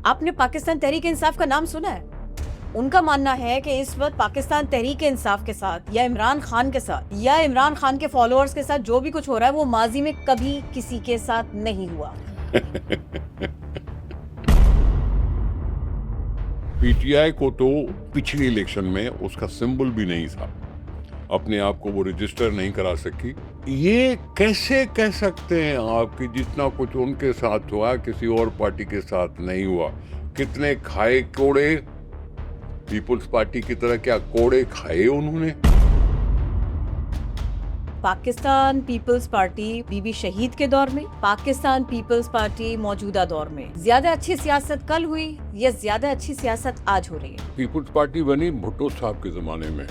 आपने पाकिस्तान तहरीक इंसाफ का नाम सुना है? उनका मानना है कि इस वक्त पाकिस्तान तहरीक इंसाफ के साथ या इमरान खान के साथ या इमरान खान के फॉलोअर्स के साथ जो भी कुछ हो रहा है वो माजी में कभी किसी के साथ नहीं हुआ। पीटीआई को तो पिछले इलेक्शन में उसका सिंबल भी नहीं था, अपने आप को वो रजिस्टर नहीं करा सकी। ये कैसे कह सकते हैं आप कि जितना कुछ उनके साथ हुआ किसी और पार्टी के साथ नहीं हुआ? कितने खाए कोड़े, पीपुल्स पार्टी की तरह क्या कोड़े खाए उन्होंने? पाकिस्तान पीपल्स पार्टी बीबी शहीद के दौर में, पाकिस्तान पीपल्स पार्टी मौजूदा दौर में ज्यादा अच्छी सियासत कल हुई या ज्यादा अच्छी सियासत आज हो रही है? पीपुल्स पार्टी बनी भुट्टो साहब के जमाने में।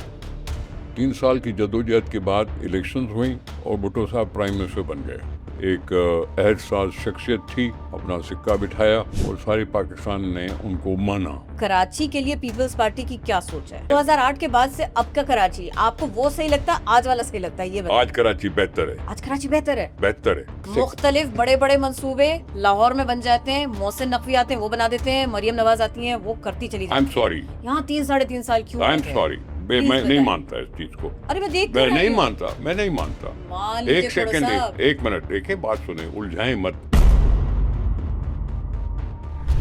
3 साल की जदोजहद के बाद इलेक्शंस हुई और भुट्टो साहब प्राइम मिनिस्टर बन गए। एक एहसास शख्सियत थी, अपना सिक्का बिठाया और सारे पाकिस्तान ने उनको माना। कराची के लिए पीपल्स पार्टी की क्या सोच है? 2008 के बाद से अब का कराची आपको वो सही लगता है, आज वाला सही लगता है? ये बताइए। आज कराची बेहतर है, आज कराची बेहतर है। बेहतर है। मुख्तलिफ बड़े बड़े मंसूबे लाहौर में बन जाते हैं, मोहसिन नकवी आते हैं वो बना देते हैं, मरियम नवाज आती हैं वो करती चली आई एम जाती सॉरी, है। यहाँ 3-3.5 साल क्यों? आई एम सॉरी, मैं Please नहीं बताइए। मानता इस चीज को। अरे मैं देख मैं क्यों नहीं रही हूँ? मानता, मैं नहीं मानता। मान लीजिए एक सेकंड, साहब। एक मिनट, देखिए बात सुने, उलझाएं मत।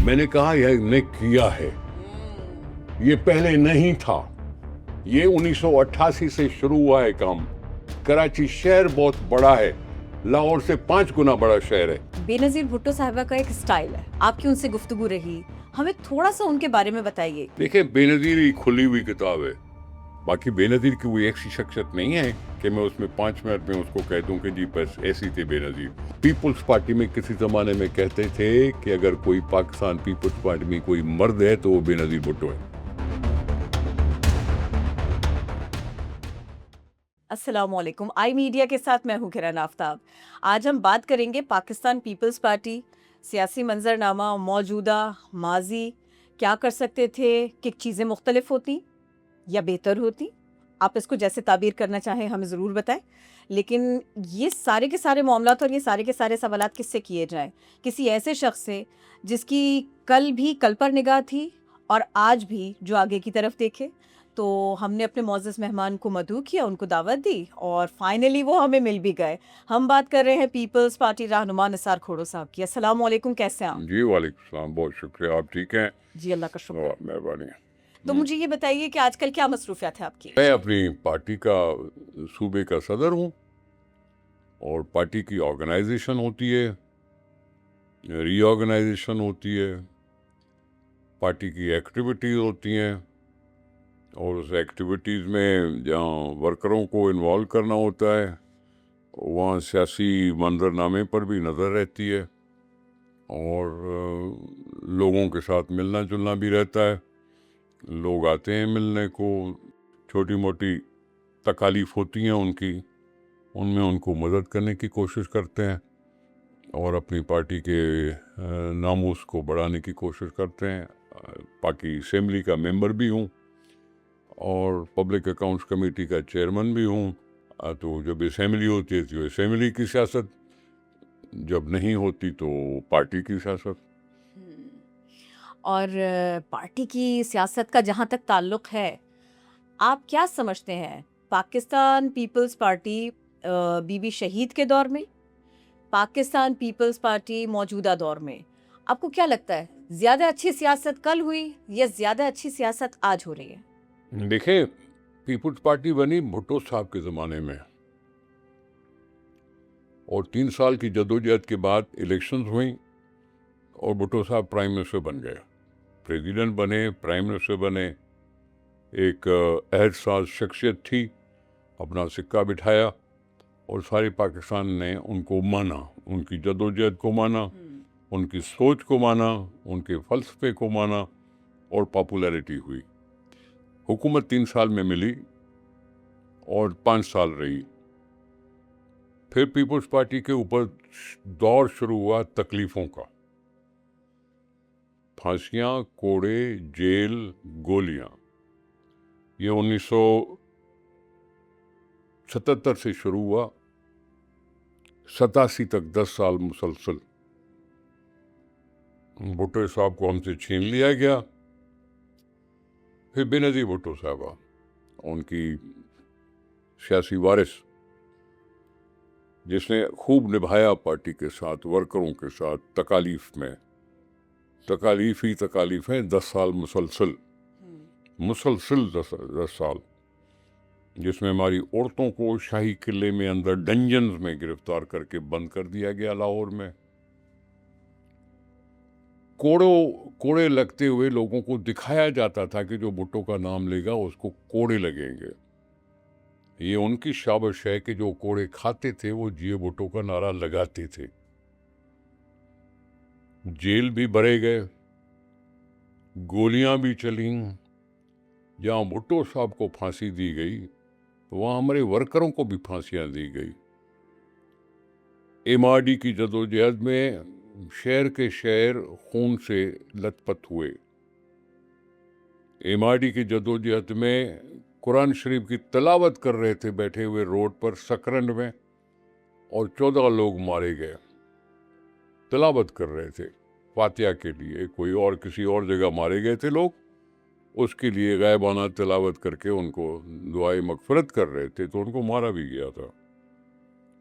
मैंने कहा यह ने किया है, ये पहले नहीं था। ये 1988 से शुरू हुआ है काम। कराची शहर बहुत बड़ा है, लाहौर से 5 गुना बड़ा शहर है। बेनजीर भुट्टो साहिबा का एक स्टाइल है, आपकी उनसे गुफ्तगू रही, हमें थोड़ा सा उनके बारे में बताइए। देखिए, बेनजीर ही खुली हुई किताब है। बाकी बेनजीर की कोई ऐसी शख्सियत नहीं है कि मैं उसमें 5 मिनट में उसको कह दूं कि जी बस ऐसी थे बेनजीर। पीपुल्स पार्टी में किसी जमाने में कहते थे कि अगर कोई पाकिस्तान पीपुल्स पार्टी में कोई मर्द है तो वो बेनजीर भुट्टो है। अस्सलामुअलैकुम, आई मीडिया के साथ मैं हूँ किरण आफ्ताब। आज हम बात करेंगे पाकिस्तान पीपल्स पार्टी, सियासी मंजरनामा, मौजूदा, माजी, क्या कर सकते थे कि चीज़ें मुख्तलिफ होती या बेहतर होती। आप इसको जैसे ताबीर करना चाहें हमें ज़रूर बताएं। लेकिन ये सारे के सारे मामलात और ये सारे के सारे सवालात किससे किए जाएं? किसी ऐसे शख्स से जिसकी कल भी कल पर निगाह थी और आज भी जो आगे की तरफ देखे। तो हमने अपने मौजूद मेहमान को मदऊ किया, उनको दावत दी और फाइनली वो हमें मिल भी गए। हम बात कर रहे हैं पीपल्स पार्टी रहनुमा निसार खोड़ो साहब की। अस्सलाम वालेकुम, कैसे हैं आप? जी वालेकुम सलाम, बहुत शुक्रिया, आप ठीक हैं? जी अल्लाह का शुक्र। मेहरबानी। तो मुझे ये बताइए कि आजकल क्या मसरूफियत है आपकी? मैं अपनी पार्टी का सूबे का सदर हूँ और पार्टी की ऑर्गेनाइजेशन होती है, रीऑर्गेनाइजेशन होती है, पार्टी की एक्टिविटीज़ होती हैं और उस एक्टिविटीज़ में जहाँ वर्करों को इन्वॉल्व करना होता है वहाँ सियासी मंजरनामे पर भी नज़र रहती है और लोगों के साथ मिलना जुलना भी रहता है। लोग आते हैं मिलने को, छोटी मोटी तकालीफ होती हैं उनकी, उनमें उनको मदद करने की कोशिश करते हैं और अपनी पार्टी के नामूस को बढ़ाने की कोशिश करते हैं। बाकी असेंबली का मेंबर भी हूँ और पब्लिक अकाउंट्स कमेटी का चेयरमैन भी हूँ। तो जब असेंबली होती है तो असेंबली की सियासत, जब नहीं होती तो पार्टी की सियासत। और पार्टी की सियासत का जहाँ तक ताल्लुक है, आप क्या समझते हैं पाकिस्तान पीपल्स पार्टी बीबी शहीद के दौर में, पाकिस्तान पीपल्स पार्टी मौजूदा दौर में, आपको क्या लगता है ज्यादा अच्छी सियासत कल हुई या ज्यादा अच्छी सियासत आज हो रही है? देखिए, पीपुल्स पार्टी बनी भुट्टो साहब के ज़माने में और 3 साल की जदोजहद के बाद इलेक्शंस हुई और भुट्टो साहब प्राइम मिनिस्टर बन गए। प्रेसिडेंट बने, प्राइम मिनिस्टर बने। एक एहसास शख्सियत थी, अपना सिक्का बिठाया और सारे पाकिस्तान ने उनको माना, उनकी जदोजहद को माना, उनकी सोच को माना, उनके फ़लसफ़े को माना और पॉपुलैरिटी हुई। हुकूमत 3 साल में मिली और 5 साल रही। फिर पीपुल्स पार्टी के ऊपर दौर शुरू हुआ तकलीफ़ों का। फांसियाँ, कोड़े, जेल, गोलियाँ। ये 1977 से शुरू हुआ, 87 तक 10 साल मुसलसल भुट्टो साहब को हमसे छीन लिया गया। फिर बेनज़ीर भुट्टो साहबा, उनकी सियासी वारिस, जिसने खूब निभाया पार्टी के साथ, वर्करों के साथ, तकालीफ में। तकालीफ ही तकालीफ हैं, 10 साल मुसलसल 10 साल, जिसमें हमारी औरतों को शाही किले में अंदर डंजन्स में गिरफ्तार करके बंद कर दिया गया लाहौर में। कोड़े लगते हुए लोगों को दिखाया जाता था कि जो भुट्टो का नाम लेगा उसको कोड़े लगेंगे। ये उनकी शाबाश है कि जो कोड़े खाते थे वो जिए भुट्टो का नारा लगाते थे। जेल भी भरे गए, गोलियां भी चली। जहां भुट्टो साहब को फांसी दी गई वहां हमारे वर्करों को भी फांसियां दी गई। एमआरडी की जदोजहद में शहर के शहर खून से लथपथ हुए। एमआरडी की जदोजहद में कुरान शरीफ की तलावत कर रहे थे बैठे हुए रोड पर सकरंड में, और 14 लोग मारे गए। तलावत कर रहे थे फातिहा के लिए, कोई और किसी और जगह मारे गए थे लोग, उसके लिए गायबाना तलावत करके उनको दुआए मगफरत कर रहे थे, तो उनको मारा भी गया था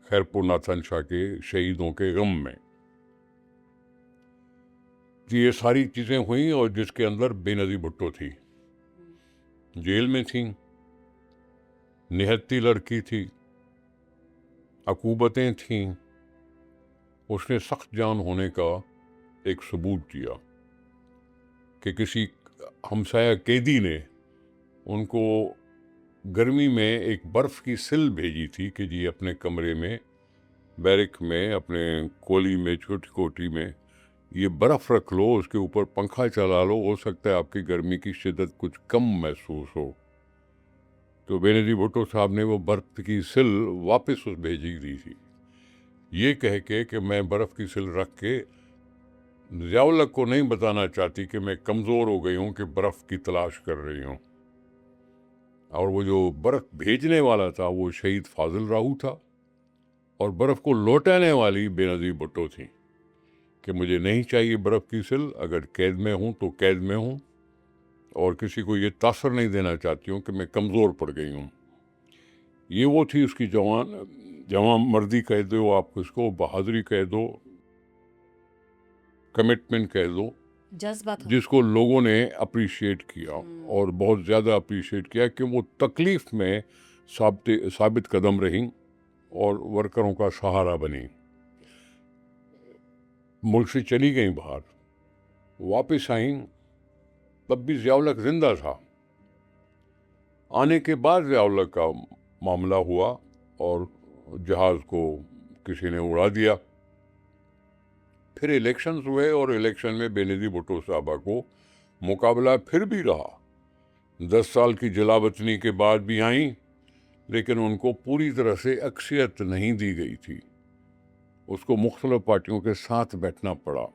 खैरपुर नाथन शाह के शहीदों के गम में। ये सारी चीज़ें हुई, और जिसके अंदर बेनज़ीर भुट्टो थी, जेल में थी, निहत्ती लड़की थी, अकूबतें थीं। उसने सख्त जान होने का एक सबूत दिया कि किसी हमसाया कैदी ने उनको गर्मी में एक बर्फ़ की सिल भेजी थी कि जी अपने कमरे में, बैरक में, अपने कोली में, छोटी कोठी में ये बर्फ़ रख लो, उसके ऊपर पंखा चला लो, हो सकता है आपकी गर्मी की शिद्दत कुछ कम महसूस हो। तो बेनज़ीर भुट्टो साहब ने वो बर्फ़ की सिल वापस उस भेजी दी थी, ये कह के कि मैं बर्फ़ की सिल रख के ज़ियाउल-हक को नहीं बताना चाहती कि मैं कमज़ोर हो गई हूँ कि बर्फ़ की तलाश कर रही हूँ। और वो जो बर्फ़ भेजने वाला था वो शहीद फाजिल राहू था, और बर्फ़ को लौटाने वाली बेनज़ीर भुट्टो थी कि मुझे नहीं चाहिए बर्फ़ की सिल, अगर कैद में हूँ तो कैद में हूँ, और किसी को ये तासर नहीं देना चाहती हूँ कि मैं कमज़ोर पड़ गई हूँ। ये वो थी उसकी जवान मर्दी कह दो, आप उसको बहादुरी कह दो, कमिटमेंट कह दो, जज्बा था। जिसको लोगों ने अप्रिशिएट किया, और बहुत ज़्यादा अप्रिशिएट किया कि वो तकलीफ़ में साबित कदम रहीं और वर्करों का सहारा बनी। मुल्क से चली गई बाहर, वापस आईं, तब भी ज़ियाउल-हक जिंदा था। आने के बाद ज़ियाउल-हक का मामला हुआ और जहाज़ को किसी ने उड़ा दिया। फिर इलेक्शंस हुए, और इलेक्शन में बेनज़ीर भुट्टो साहबा को मुकाबला फिर भी रहा। 10 साल की जलावतनी के बाद भी आईं, लेकिन उनको पूरी तरह से अक्सियत नहीं दी गई थी। उसको मुख्तलिफ पार्टियों के साथ बैठना पड़ा,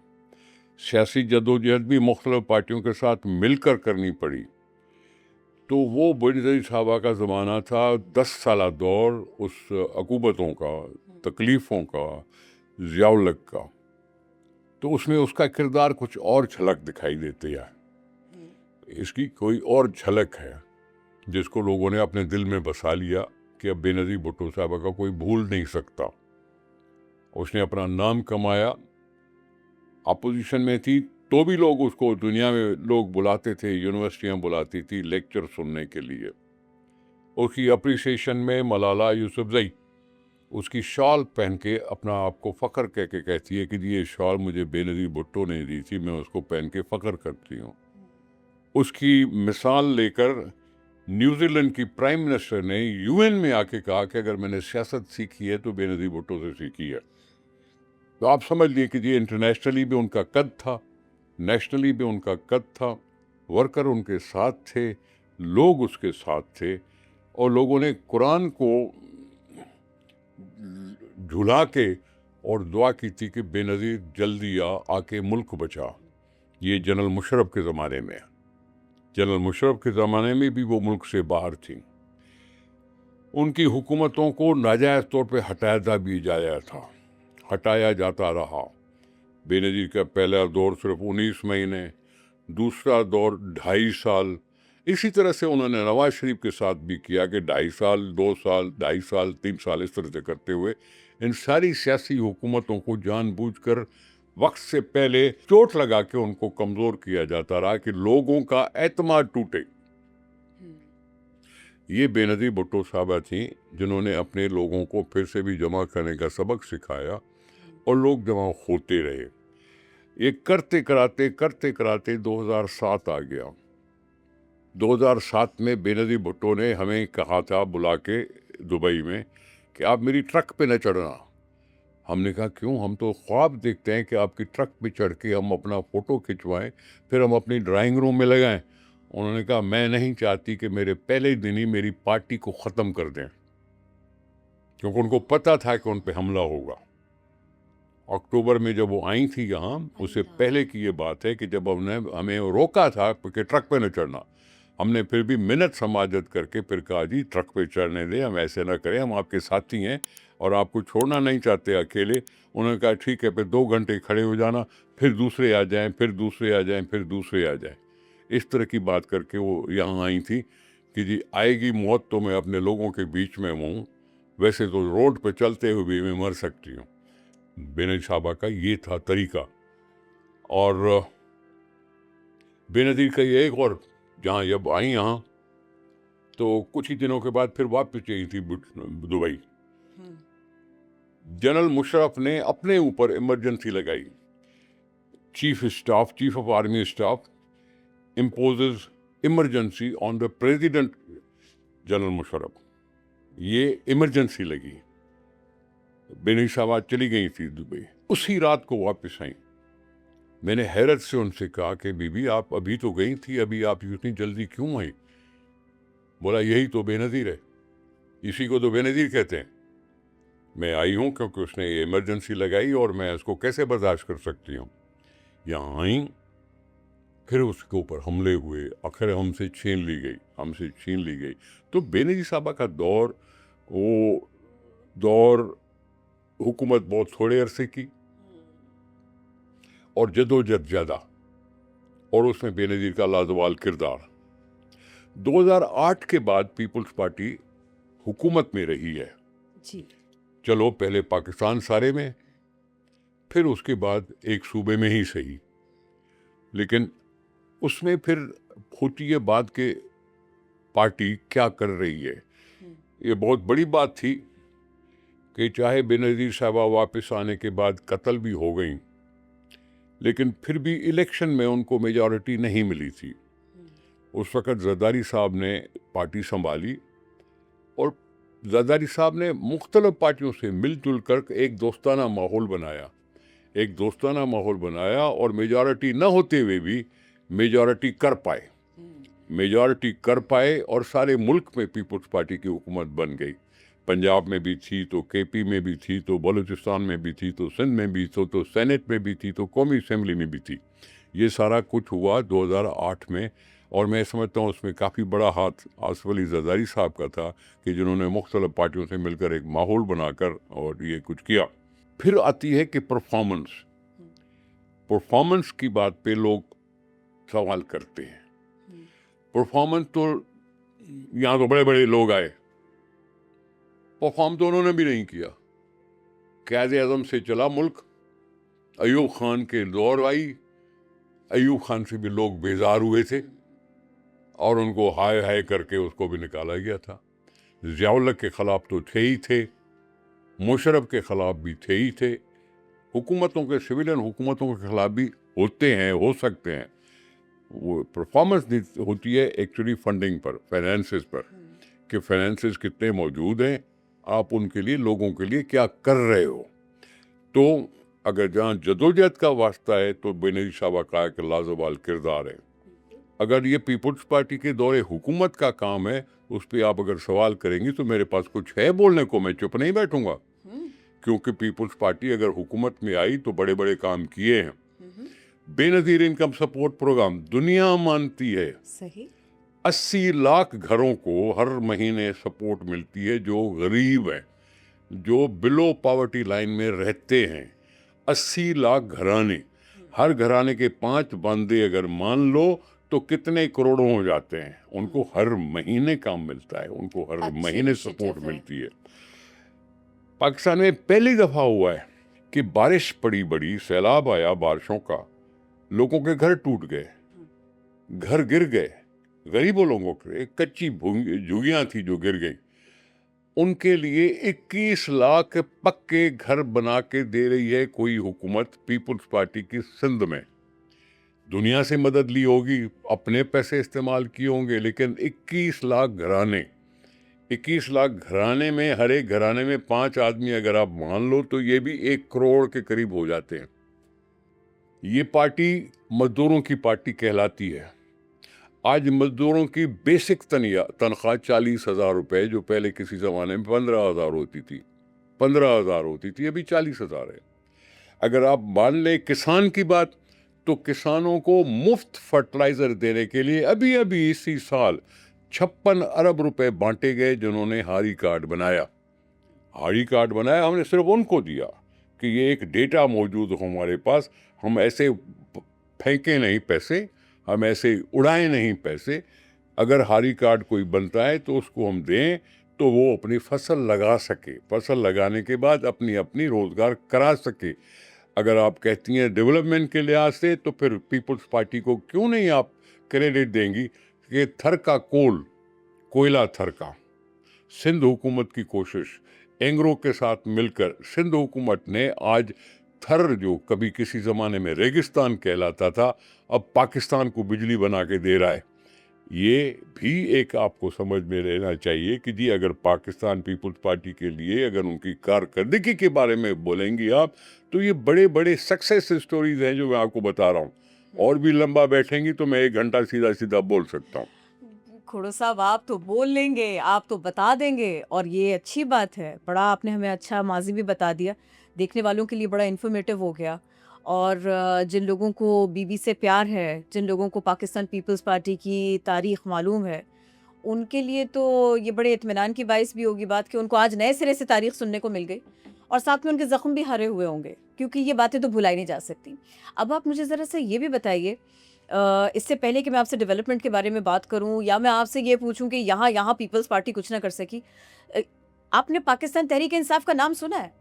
सियासी जदोजहद भी मुख्तलिफ पार्टियों के साथ मिलकर करनी पड़ी। तो वो बेनज़ीर साहबा का ज़माना था, 10 साला दौर उस अकूबतों का, तकलीफ़ों का, ज़ियाउल-हक का। तो उसमें उसका किरदार कुछ और झलक दिखाई देती है। इसकी कोई और झलक है जिसको लोगों ने अपने दिल में बसा लिया कि अब बेनज़ीर भुट्टो साहबा का कोई भूल नहीं सकता। उसने अपना नाम कमाया, अपोजिशन में थी तो भी लोग उसको, दुनिया में लोग बुलाते थे, यूनिवर्सिटियां बुलाती थी लेक्चर सुनने के लिए। उसकी अप्रिसिएशन में मलाला यूसुफजई उसकी शॉल पहन के अपना आपको फ़ख्र कह के कहती है कि जी ये शॉल मुझे बेनज़ीर भुट्टो ने दी थी, मैं उसको पहन के फ़ख्र करती हूँ। उसकी मिसाल लेकर न्यूजीलैंड की प्राइम मिनिस्टर ने यूएन में आके कहा कि अगर मैंने सियासत सीखी है तो बेनज़ीर भुट्टो से सीखी है। तो आप समझ लिए कि जी इंटरनेशनली भी उनका कद था, नेशनली भी उनका कद था, वर्कर उनके साथ थे, लोग उसके साथ थे, और लोगों ने कुरान को झुला के और दुआ की थी कि बेनज़ीर जल्दी आके मुल्क बचा। ये जनरल मुशर्रफ के ज़माने में, जनरल मुशर्रफ के ज़माने में भी वो मुल्क से बाहर थी। उनकी हुकूमतों को नाजायज़ तौर पे हटाया भी जाया था, हटाया जाता रहा, बेनज़ीर का पहला दौर सिर्फ 19 महीने, दूसरा दौर 2.5 साल। इसी तरह से उन्होंने नवाज शरीफ के साथ भी किया कि 2.5 साल, 2 साल, 2.5 साल, 3 साल, इस तरह से करते हुए इन सारी सियासी हुकूमतों को जानबूझकर वक्त से पहले चोट लगा के उनको कमज़ोर किया जाता रहा कि लोगों का एतमाद टूटे। ये बेनज़ीर भुट्टो साहबा थी जिन्होंने अपने लोगों को फिर से भी जमा करने का सबक सिखाया और लोग जमा होते रहे। ये करते कराते 2007 आ गया। 2007 में बेनज़ीर भुट्टो ने हमें कहा था बुला के दुबई में कि आप मेरी ट्रक पे न चढ़ना। हमने कहा क्यों? हम तो ख्वाब देखते हैं कि आपकी ट्रक पे चढ़ के हम अपना फ़ोटो खिंचवाएं, फिर हम अपनी ड्राइंग रूम में लगाएं। उन्होंने कहा मैं नहीं चाहती कि मेरे पहले दिन ही मेरी पार्टी को ख़त्म कर दें, क्योंकि उनको पता था कि उन पे हमला होगा। अक्टूबर में जब वो आई थी यहाँ, उससे पहले की ये बात है कि जब हमें रोका था कि ट्रक पे न चढ़ना, हमने फिर भी मिनट समाजत करके फिर कहा जी ट्रक पे चढ़ने दें, हम ऐसे ना करें, हम आपके साथी हैं और आपको छोड़ना नहीं चाहते अकेले। उन्होंने कहा ठीक है, फिर 2 घंटे खड़े हो जाना, फिर दूसरे आ जाएं, फिर दूसरे आ जाएं, फिर दूसरे आ जाएं। इस तरह की बात करके वो यहाँ आई थी कि जी आएगी मौत तो मैं अपने लोगों के बीच में हूँ, वैसे तो रोड पे चलते हुए भी मैं मर सकती हूँ। बेनज़ीर साहबा का ये था तरीका। और बेनज़ीर का ये एक और, जहाँ जब आई यहाँ तो कुछ ही दिनों के बाद फिर वापस गई थी दुबई। जनरल मुशर्रफ ने अपने ऊपर इमरजेंसी लगाई। Chief of army staff imposes emergency on the president general Musharraf. ये इमरजेंसी लगी। बेनज़ीर साहबा चली गई थी दुबई, उसी रात को वापस आई। मैंने हैरत से उनसे कहा कि बीबी आप अभी तो गई थी, अभी आप इतनी जल्दी क्यों आई? बोला यही तो बेनज़ीर है, इसी को तो बेनज़ीर कहते हैं। मैं आई हूँ क्योंकि उसने ये इमरजेंसी लगाई और मैं उसको कैसे बर्दाश्त कर सकती हूँ। यहाँ आई, फिर उसके ऊपर हमले हुए, आखिर हमसे छीन ली गई। तो बेनज़ीर साहबा का दौर, वो दौर हुकूमत बहुत थोड़े अरसे की और जदोजहद ज़्यादा, और उसमें बेनज़ीर का लाजवाल किरदार। 2008 के बाद पीपल्स पार्टी हुकूमत में रही है जी। चलो पहले पाकिस्तान सारे में, फिर उसके बाद एक सूबे में ही सही, लेकिन उसमें फिर होती है बात कि पार्टी क्या कर रही है। ये बहुत बड़ी बात थी कि चाहे बेनज़ीर साहबा वापस आने के बाद कत्ल भी हो गई, लेकिन फिर भी इलेक्शन में उनको मेजॉरिटी नहीं मिली थी। उस वक़्त ज़रदारी साहब ने पार्टी संभाली और ज़रदारी साहब ने मुख्तलिफ पार्टियों से मिलजुल कर एक दोस्ताना माहौल बनाया और मेजॉरिटी न होते हुए भी मेजॉरिटी कर पाए और सारे मुल्क में पीपल्स पार्टी की हुकूमत बन गई। पंजाब में भी थी तो केपी में भी थी तो बलूचिस्तान में भी थी तो सिंध में भी थी तो सेनेट में भी थी तो कौमी असम्बली में भी थी। ये सारा कुछ हुआ 2008 में, और मैं समझता हूँ उसमें काफ़ी बड़ा हाथ आसिफ अली ज़रदारी साहब का था कि जिन्होंने मुख्तलिफ पार्टियों से मिलकर एक माहौल बनाकर और ये कुछ किया। फिर आती है कि परफॉर्मेंस की बात पे लोग सवाल करते हैं। परफॉर्मेंस तो यहाँ तो बड़े बड़े लोग आए, परफॉर्म तो उन्होंने भी नहीं किया। क़यादे आज़म से चला मुल्क, अयूब खान के दौर आई, अयूब खान से भी लोग बेजार हुए थे और उनको हाय हाय करके उसको भी निकाला गया था। ज़ियाउल के ख़िलाफ़ तो थे ही थे, मुशर्रफ के ख़िलाफ़ भी थे ही थे, हुकूमतों के सिविलियन हुकूमतों के ख़िलाफ़ भी होते हैं, हो सकते हैं। वो परफॉर्मेंस होती है एक्चुअली फंडिंग पर, फाइनेंसेस पर, कि फाइनेंसेस कितने मौजूद हैं, आप उनके लिए लोगों के लिए क्या कर रहे हो। तो अगर जहाँ जदोजहद का वास्ता है तो बेनज़ीर साहबा का एक लाजवाल किरदार है। अगर ये पीपल्स पार्टी के दौरे हुकूमत का काम है, उस पर आप अगर सवाल करेंगी तो मेरे पास कुछ है बोलने को, मैं चुप नहीं बैठूंगा, क्योंकि पीपल्स पार्टी अगर हुकूमत में आई तो बड़े बड़े काम किए हैं। बेनज़ीर इनकम सपोर्ट प्रोग्राम दुनिया मानती है, सही। 80 लाख घरों को हर महीने सपोर्ट मिलती है जो गरीब हैं, जो बिलो पॉवर्टी लाइन में रहते हैं। 80 लाख घराने, हर घराने के 5 बंदे अगर मान लो तो कितने करोड़ों हो जाते हैं। उनको हर महीने काम मिलता है, उनको हर अच्छी महीने इनिशिएटिव सपोर्ट है। मिलती है। पाकिस्तान में पहली दफा हुआ है कि बारिश पड़ी बड़ी, सैलाब आया बारिशों का, लोगों के घर टूट गए, घर गिर गए, गरीबों लोगों के कच्ची झुग्गियां थी जो गिर गई, उनके लिए 21 लाख पक्के घर बना के दे रही है कोई हुकूमत, पीपुल्स पार्टी की सिंध में। दुनिया से मदद ली होगी, अपने पैसे इस्तेमाल किए होंगे, लेकिन 21 लाख घराने, 21 लाख घराने में, हर एक घराने में 5 आदमी अगर आप मान लो तो ये भी 1 करोड़ के करीब हो जाते हैं। ये पार्टी मजदूरों की पार्टी कहलाती है। आज मजदूरों की बेसिक तनख्वाह 40,000 रुपए, जो पहले किसी जमाने में 15,000 होती थी, 15,000 होती थी, अभी 40,000 है। अगर आप मान लें किसान की बात, तो किसानों को मुफ्त फर्टिलाइजर देने के लिए अभी अभी इसी साल 56 अरब रुपए बांटे गए, जिन्होंने हारी कार्ड बनाया। हारी कार्ड बनाया हमने सिर्फ उनको दिया कि ये एक डेटा मौजूद हो हमारे पास, हम ऐसे फेंके नहीं पैसे, हम ऐसे उड़ाए नहीं पैसे। अगर हारी कार्ड कोई बनता है तो उसको हम दें तो वो अपनी फसल लगा सके, फसल लगाने के बाद अपनी अपनी रोजगार करा सके। अगर आप कहती हैं डेवलपमेंट के लिहाज से, तो फिर पीपल्स पार्टी को क्यों नहीं आप क्रेडिट देंगी कि थर का कोयला थर का, सिंध हुकूमत की कोशिश, एंग्रो के साथ मिलकर सिंध हुकूमत ने आज थर, जो कभी किसी ज़माने में रेगिस्तान कहलाता था, अब पाकिस्तान को बिजली बना के दे रहा है। ये भी एक आपको समझ में रहना चाहिए कि जी, अगर पाकिस्तान पीपल्स पार्टी के लिए अगर उनकी कारकर्दगी के बारे में बोलेंगी आप, तो ये बड़े बड़े सक्सेस स्टोरीज हैं जो मैं आपको बता रहा हूँ। और भी लंबा बैठेंगी तो मैं 1 घंटा सीधा सीधा बोल सकता हूँ। खुड़ो साहब, आप तो बोल लेंगे, आप तो बता देंगे, और ये अच्छी बात है। बड़ा आपने हमें अच्छा माज़ी भी बता दिया, देखने वालों के लिए बड़ा इन्फॉर्मेटिव हो गया। और जिन लोगों को बीबी से प्यार है, जिन लोगों को पाकिस्तान पीपल्स पार्टी की तारीख़ मालूम है, उनके लिए तो ये बड़े इत्मीनान की बाइस भी होगी बात कि उनको आज नए सिरे से तारीख़ सुनने को मिल गई, और साथ में उनके ज़ख्म भी हरे हुए होंगे, क्योंकि ये बातें तो भुलाई नहीं जा सकती। अब आप मुझे ज़रा सा ये भी बताइए, इससे पहले कि मैं आपसे डेवलपमेंट के बारे में बात करूं, या मैं आपसे ये पूछूं कि यहाँ यहाँ पीपल्स पार्टी कुछ ना कर सकी, अ, आपने पाकिस्तान तहरीक इंसाफ का नाम सुना है?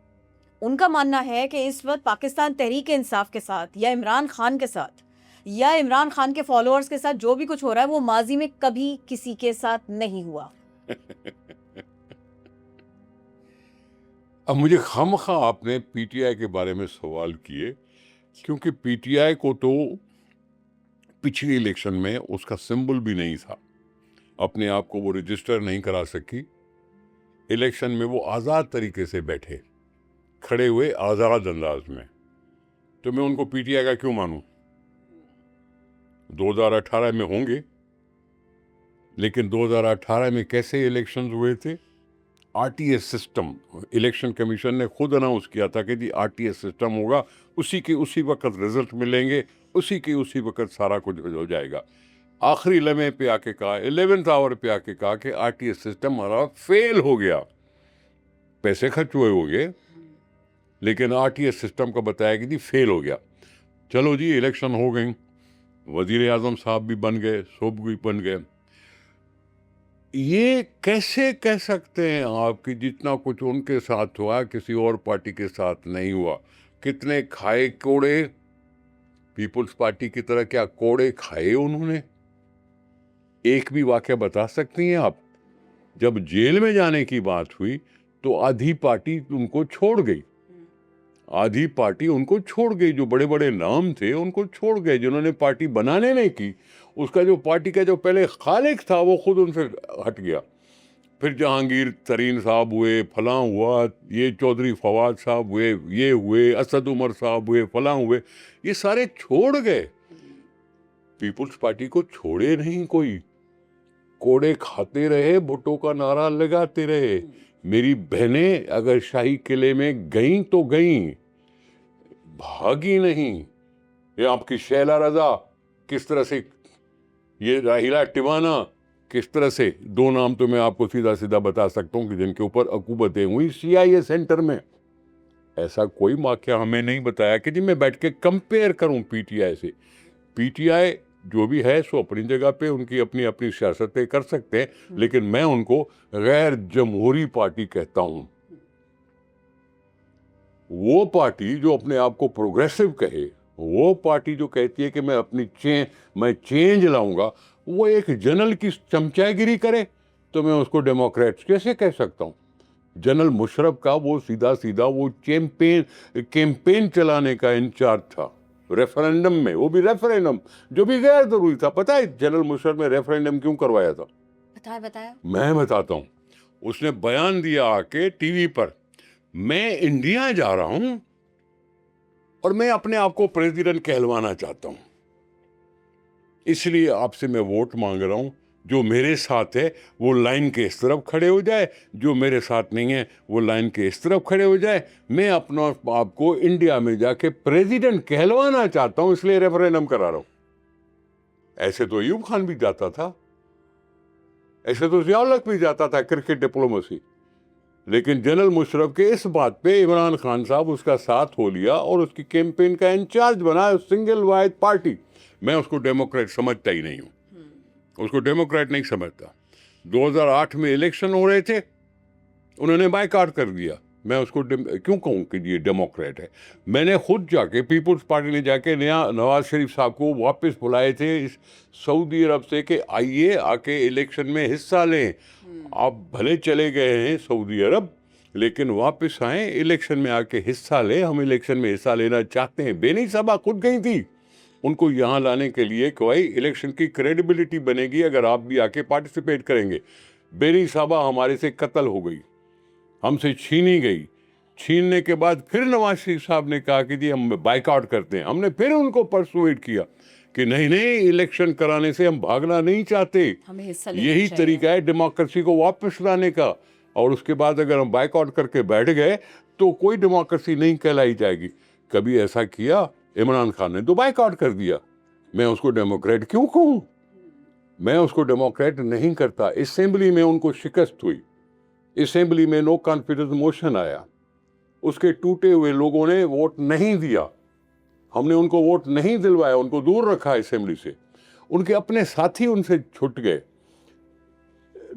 उनका मानना है कि इस वक्त पाकिस्तान तहरीक इंसाफ के साथ, या इमरान खान के साथ, या इमरान खान के फॉलोअर्स के साथ जो भी कुछ हो रहा है, वो माजी में कभी किसी के साथ नहीं हुआ। अब मुझे खामखा आपने पीटीआई के बारे में सवाल किए, क्योंकि पीटीआई को तो पिछले इलेक्शन में उसका सिंबल भी नहीं था, अपने आप को वो रजिस्टर नहीं करा सकी। इलेक्शन में वो आज़ाद तरीके से बैठे, खड़े हुए आज़ाद अंदाज में, तो मैं उनको पीटीआई का क्यों मानूं? 2018 में होंगे, लेकिन 2018 में कैसे इलेक्शंस हुए थे? आरटीएस सिस्टम, इलेक्शन कमीशन ने खुद अनाउंस किया था कि जी आरटीएस सिस्टम होगा, उसी के उसी वक्त रिजल्ट मिलेंगे, उसी के उसी वक्त सारा कुछ हो जाएगा। आखिरी लम्हे पे आके कहा, 11th आवर पे आके कहा कि आरटीएस सिस्टम हमारा फेल हो गया। पैसे खर्च हुए होंगे, लेकिन आरटीएस सिस्टम का बताया कि जी फेल हो गया। चलो जी, इलेक्शन हो गई, वजीर आजम साहब भी बन गए, सब भी बन गए। ये कैसे कह सकते हैं आप कि जितना कुछ उनके साथ हुआ किसी और पार्टी के साथ नहीं हुआ? कितने खाए कोड़े, पीपुल्स पार्टी की तरह क्या कोड़े खाए उन्होंने? एक भी वाकया बता सकती हैं आप? जब जेल में जाने की बात हुई तो आधी पार्टी उनको छोड़ गई, आधी पार्टी उनको छोड़ गई। जो बड़े बड़े नाम थे उनको छोड़ गए, जिन्होंने पार्टी बनाने नहीं की, उसका जो पार्टी का जो पहले खालिक था वो खुद उनसे हट गया। फिर जहांगीर तरीन साहब हुए, फलां हुआ, ये चौधरी फवाद साहब हुए, ये हुए, असद उमर साहब हुए, फलां हुए, ये सारे छोड़ गए। पीपुल्स पार्टी को छोड़े नहीं कोई, कोड़े खाते रहे, भुट्टो का नारा लगाते रहे। मेरी बहनें अगर शाही किले में गईं तो गईं, भागी नहीं। ये आपकी शैला रजा किस तरह से, ये राहिला टिवाना किस तरह से, 2 नाम तो मैं आपको सीधा सीधा बता सकता हूँ कि जिनके ऊपर अकूबतें हुई सीआईए सेंटर में। ऐसा कोई वाक्य हमें नहीं बताया कि जी मैं बैठ के कंपेयर करूं पीटीआई से। पीटीआई जो भी है सो अपनी जगह पे उनकी अपनी अपनी सियासतें कर सकते हैं, लेकिन मैं उनको गैर जमहूरी पार्टी कहता हूं। वो पार्टी जो अपने आप को प्रोग्रेसिव कहे, वो पार्टी जो कहती है कि मैं चेंज लाऊंगा, वो एक जनरल की चमचागिरी करे तो मैं उसको डेमोक्रेट कैसे कह सकता हूं? जनरल मुशर्रफ का वो सीधा सीधा वो कैंपेन चलाने का इंचार्ज था रेफरेंडम में, वो भी रेफरेंडम जो भी गैर जरूरी था। पता है जनरल मुशर्रफ ने रेफरेंडम क्यों करवाया था? बताया मैं बताता हूं। उसने बयान दिया आके टीवी पर, मैं इंडिया जा रहा हूं और मैं अपने आप को प्रेसिडेंट कहलवाना चाहता हूं, इसलिए आपसे मैं वोट मांग रहा हूं। जो मेरे साथ है वो लाइन के इस तरफ खड़े हो जाए, जो मेरे साथ नहीं है वो लाइन के इस तरफ खड़े हो जाए। मैं अपना आप को इंडिया में जाके प्रेसिडेंट कहलवाना चाहता हूं, इसलिए रेफरेंडम करा रहा हूं। ऐसे तो अयूब खान भी जाता था, ऐसे तो जियाउल हक भी जाता था, क्रिकेट डिप्लोमेसी। लेकिन जनरल मुशर्रफ के इस बात पे इमरान खान साहब उसका साथ हो लिया और उसकी कैंपेन का इंचार्ज बना, सिंगल वाइड पार्टी। मैं उसको डेमोक्रेट समझता ही नहीं हूं, उसको डेमोक्रेट नहीं समझता। 2008 में इलेक्शन हो रहे थे, उन्होंने बायकॉट कर दिया। मैं उसको क्यों कहूं कि ये डेमोक्रेट है? मैंने खुद जाके, पीपुल्स पार्टी ने जाके नवाज शरीफ साहब को वापस बुलाए थे इस सऊदी अरब से कि आइए आके इलेक्शन में हिस्सा लें। आप भले चले गए हैं सऊदी अरब, लेकिन वापस आए, इलेक्शन में आके हिस्सा लें, हम इलेक्शन में हिस्सा लेना चाहते हैं। बेनी साहबा खुद गई थी उनको यहाँ लाने के लिए कि भाई इलेक्शन की क्रेडिबिलिटी बनेगी अगर आप भी आके पार्टिसिपेट करेंगे। बेनी साहबा हमारे से कत्ल हो गई, हमसे छीनी गई। छीनने के बाद फिर नवाज शरीफ साहब ने कहा कि जी हम बाइकआउट करते हैं। हमने फिर उनको परसुएट किया कि नहीं नहीं, इलेक्शन कराने से हम भागना नहीं चाहते, हमें हिस्सा लेना यही चाहिए। तरीका है डेमोक्रेसी को वापस लाने का। और उसके बाद अगर हम बाइकआउट करके बैठ गए तो कोई डेमोक्रेसी नहीं कहलाई जाएगी। कभी ऐसा किया? इमरान खान ने तो बाइकआउट कर दिया। मैं उसको डेमोक्रेट क्यों कहूं? मैं उसको डेमोक्रेट नहीं करता। असेंबली में उनको शिकस्त हुई, असेंबली में नो कॉन्फिडेंस मोशन आया, उसके टूटे हुए लोगों ने वोट नहीं दिया, हमने उनको वोट नहीं दिलवाया, उनको दूर रखा असेंबली से। उनके अपने साथी उनसे छूट गए,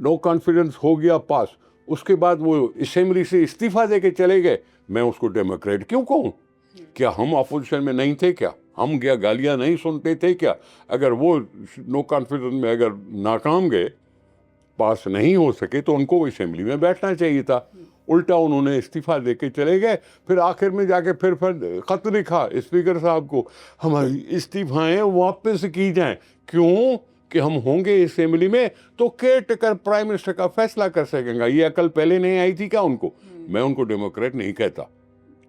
नो कॉन्फिडेंस हो गया पास। उसके बाद वो असेंबली से इस्तीफा देके चले गए। मैं उसको डेमोक्रेट क्यों कहूं? क्या हम अपोजिशन में नहीं थे क्या? हम क्या गालियां नहीं सुनते थे क्या? अगर वो नो कॉन्फिडेंस में अगर नाकाम गए, पास नहीं हो सके, तो उनको असेंबली में बैठना चाहिए था। उल्टा उन्होंने इस्तीफा देके चले गए। फिर आखिर में जाके फिर खत लिखा स्पीकर साहब को, हमारी इस्तीफाएं वापस की जाएं। क्यों? कि हम होंगे असेंबली में तो केयर टेकर प्राइम मिनिस्टर का फैसला कर सकेंगे। ये अकल पहले नहीं आई थी क्या उनको? मैं उनको डेमोक्रेट नहीं कहता,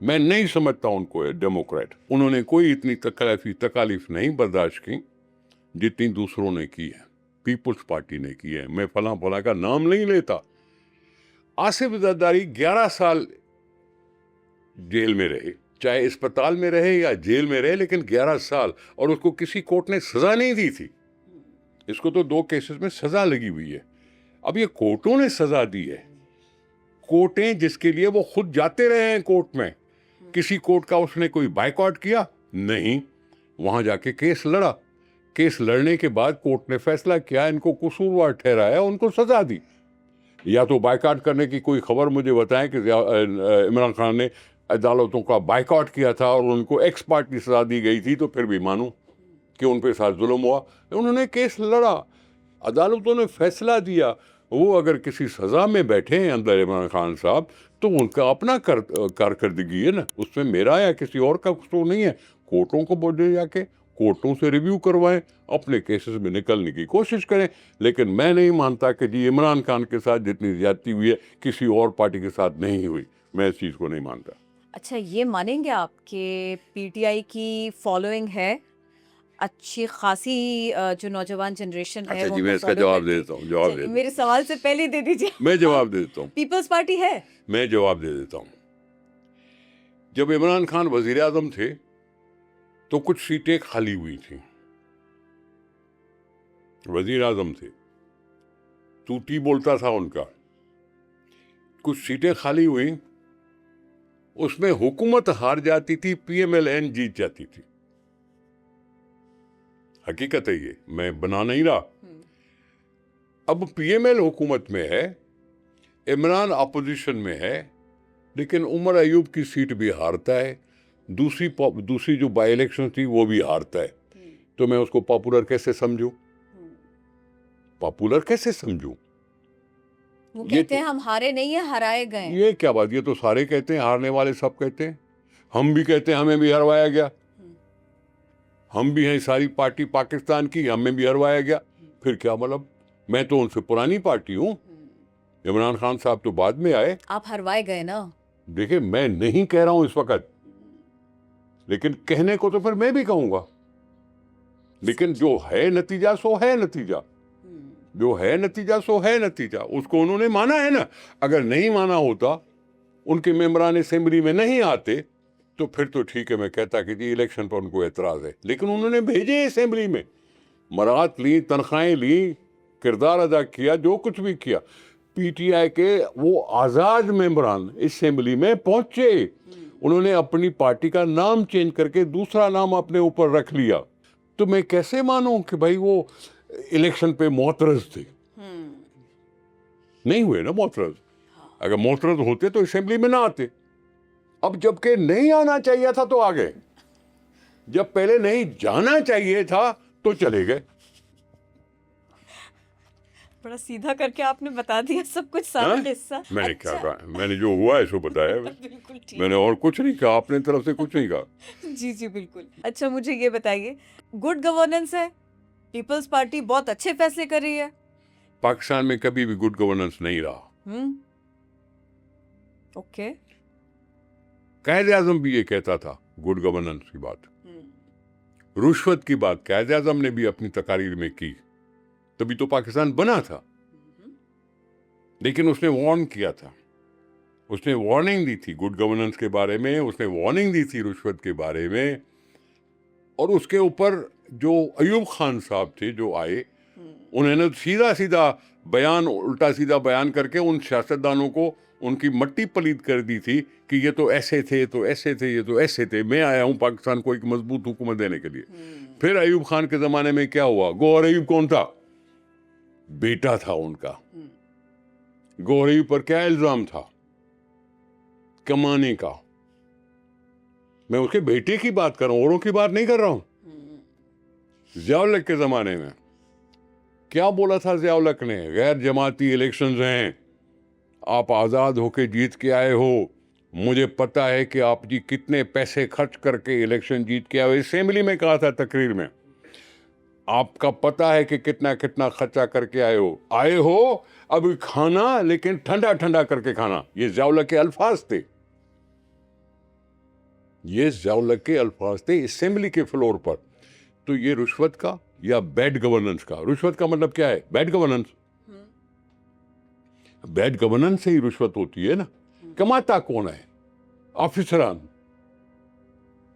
मैं नहीं समझता उनको डेमोक्रेट। उन्होंने कोई इतनी तकालीफ नहीं बर्दाश्त की जितनी दूसरों ने की है, पीपुल्स पार्टी ने की है। मैं फला फला का नाम नहीं लेता। आसिफ जरदारी 11 साल जेल में रहे, चाहे अस्पताल में रहे या जेल में रहे, लेकिन 11 साल, और उसको किसी कोर्ट ने सजा नहीं दी थी। इसको तो 2 केसेस में सजा लगी हुई है। अब ये कोर्टों ने सजा दी है, कोर्टें जिसके लिए वो खुद जाते रहे हैं कोर्ट में। किसी कोर्ट का उसने कोई बायकॉट किया? नहीं, वहां जाके केस लड़ा। केस लड़ने के बाद कोर्ट ने फैसला किया, इनको कसूरवार ठहराया, उनको सजा दी। या तो बायकॉट करने की कोई खबर मुझे बताएं कि इमरान खान ने अदालतों का बायकॉट किया था और उनको एक्स पार्टी सजा दी गई थी, तो फिर भी मानूं कि उन पे साथ जुल्म हुआ। उन्होंने केस लड़ा, अदालतों ने फैसला दिया। वो अगर किसी सज़ा में बैठे हैं अंदर इमरान खान साहब, तो उनका अपना कारकर्दगी है ना, उसमें मेरा या किसी और का कुछ तो नहीं है। कोर्टों को बोले जाके, कोर्टों से रिव्यू करवाएं, अपने केसेस में निकलने की कोशिश करें। लेकिन मैं नहीं मानता कि जी इमरान खान के साथ जितनी ज्यादती हुई है किसी और पार्टी के साथ नहीं हुई। मैं इस चीज़ को नहीं मानता। अच्छा, ये मानेंगे आप कि पीटीआई की फॉलोइंग है अच्छी खासी, जो नौजवान जनरेशन है अच्छा वो जी, उनको मैं इसका फॉलो जवाब करती दे है? देता हूँ, जवाब दे चलिए, देता मेरे सवाल से पहले दे दीजिए। हूँ, मैं जवाब दे देता हूँ, पीपल्स पार्टी है। मैं जवाब दे देता हूँ। जब इमरान खान वजीर आजम थे तो कुछ सीटें खाली हुई थी, वजीर आजम थे, तूती बोलता था उनका। कुछ सीटें खाली हुई उसमें हुकूमत हार जाती थी, पीएमएलएन जीत जाती थी। हकीकत है ये, मैं बना नहीं रहा। अब पीएमएल हुकूमत में है, इमरान अपोजिशन में है, लेकिन उमर अयूब की सीट भी हारता है, दूसरी जो बाई इलेक्शन थी वो भी हारता है। तो मैं उसको पॉपुलर कैसे समझूं? पॉपुलर कैसे समझूं? वो ये कहते हैं हम हारे नहीं है, हराए गए। ये क्या बात? ये तो सारे कहते हैं, हारने वाले सब कहते हैं। हम भी कहते हैं हमें भी हरवाया गया। हम भी हैं सारी पार्टी पाकिस्तान की, हमें भी हरवाया गया। फिर क्या मतलब? मैं तो उनसे पुरानी पार्टी हूं। इमरान खान साहब तो बाद में आए। आप हरवाए गए ना। देखिए, मैं नहीं कह रहा हूं इस वक्त, लेकिन कहने को तो फिर मैं भी कहूंगा। लेकिन जो है नतीजा सो है नतीजा, जो है नतीजा सो है नतीजा। उसको उन्होंने माना है ना। अगर नहीं माना होता, उनके मेंबरान असेंबली में नहीं आते, तो फिर तो ठीक है, मैं कहता कि जी इलेक्शन पर उनको एतराज है। लेकिन उन्होंने भेजे असेंबली में, मराहत ली, तनख्वाहें ली, किरदार अदा किया, जो कुछ भी किया। पीटीआई के वो आज़ाद मेंबरान असेंबली में पहुंचे, उन्होंने अपनी पार्टी का नाम चेंज करके दूसरा नाम अपने ऊपर रख लिया। तो मैं कैसे मानूं कि भाई वो इलेक्शन पे मोतरज थे? नहीं हुए ना मोतरज। अगर मोतरज होते तो असेंबली में ना आते। अब जबकि नहीं आना चाहिए था तो आ गए, जब पहले नहीं जाना चाहिए था तो चले गए। बड़ा सीधा करके आपने बता दिया सब कुछ, सारा किस्सा। मैंने अच्छा। क्या कहा? मैंने जो हुआ है सो बताया। बिल्कुल ठीक। मैंने और कुछ नहीं कहा, अपने तरफ से कुछ नहीं कहा। जी जी बिल्कुल। अच्छा, मुझे ये बताइए, गुड गवर्नेंस है, पीपल्स पार्टी बहुत अच्छे फैसले कर रही है। पाकिस्तान में कभी भी गुड गवर्नेंस नहीं रहा। ओके। कायदे आजम भी ये कहता था गुड गवर्नेंस की बात। रुश्वत की बात कायदे आजम ने भी अपनी तकारीर में की, तभी तो पाकिस्तान बना था। लेकिन उसने वार्न किया था, उसने वार्निंग दी थी गुड गवर्नेंस के बारे में, उसने वार्निंग दी थी रुश्वत के बारे में। और उसके ऊपर जो अयूब खान साहब थे जो आए, उन्होंने सीधा सीधा बयान, उल्टा सीधा बयान करके उन सियासतदानों को उनकी मट्टी पलीद कर दी थी कि ये तो ऐसे थे, तो ऐसे थे, ये तो ऐसे थे। मैं आया हूं पाकिस्तान को एक मजबूत हुकूमत देने के लिए। फिर अयूब खान के जमाने में क्या हुआ? गौहर अयूब कौन था? बेटा था उनका। गौहर अयूब पर क्या इल्जाम था? कमाने का। मैं उसके बेटे की बात कर रहा हूं, औरों की बात नहीं कर रहा हूं। ज़िया-उल-हक के जमाने में क्या बोला था ज़िया-उल-हक ने? गैर जमाती इलेक्शंस हैं, आप आज़ाद होके जीत के आए हो, मुझे पता है कि आप जी कितने पैसे खर्च करके इलेक्शन जीत के आए। असेंबली में कहा था तकरीर में, आपका पता है कि कितना कितना खर्चा करके आए हो। अब खाना, लेकिन ठंडा ठंडा करके खाना। ये ज़िया-उल-हक के अल्फाज थे, ये ज़िया-उल-हक के अल्फाज थे असेंबली के फ्लोर पर। तो ये रुश्वत का या बैड गवर्नेंस का? रुश्वत का मतलब क्या है? Bad governance. बैड गवर्नेंस से ही रुश्वत होती है ना। कमाता कौन है? ऑफिसरान।